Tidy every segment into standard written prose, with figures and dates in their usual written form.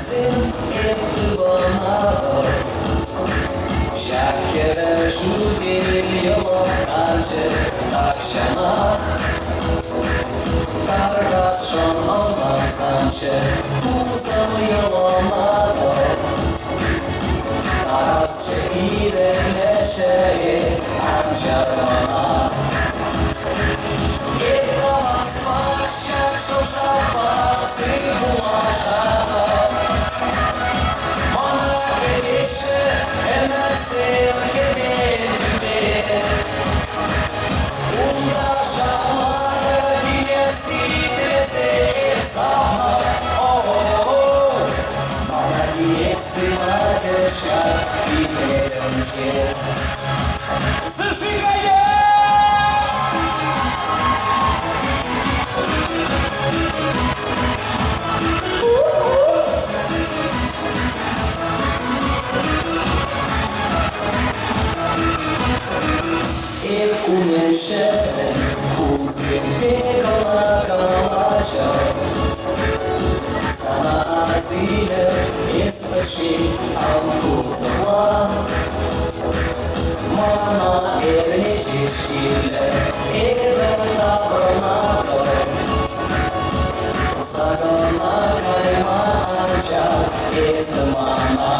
sensin ırtbanadır. Şerkere şu geliyor bence akşama. Kardeşim olmazamca uzam yolamadır. Karas çekire neşeye amcarına. Yetmez başak şu sabahı bulaşana. Bana gelişi hemen sevgilimi. Bunda şahları diye sitrese sana. Bana diye sıvadı şarkı giderimce. Zırzıgaya! E umieszę uwielbiona kalasia. Sama azile jesteś aukuzowa. Mama erniecisz ile ta bromado. Sagana kayma anca jest mama.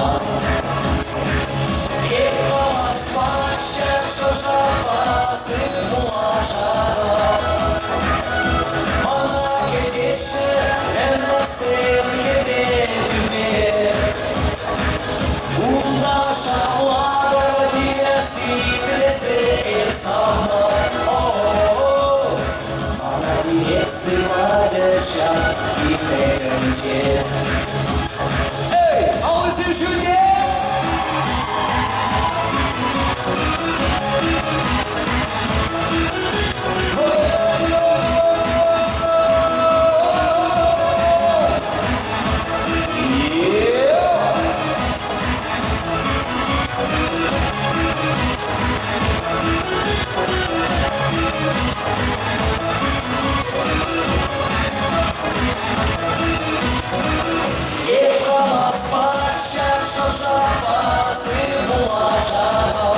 Yetmez başak şu sabahı bulaşana. Bana gidişi hemen sevgilimi. Bunda şahları diye sitrese sana. Bana diye sıvadı şarkı giderimce. Hey, ağzım şu diye. Yetmez başak şu sabahı bulaşana.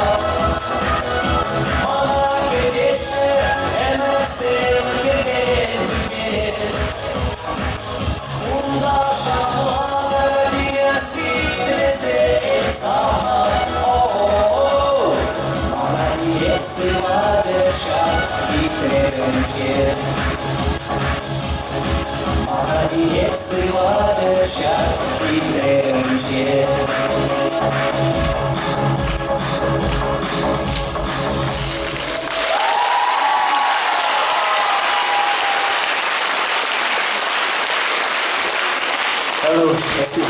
Bana gidişi hemen sevgilimi. Bunda şahları diye sitrese sana. Bana diye sıvadı şarkı giderimce. Bana diye sıvadı şarkı giderimce. Хорош, спасибо.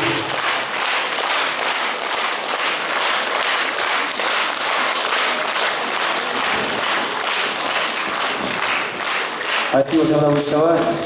Спасибо, Тамара Вячеславовна.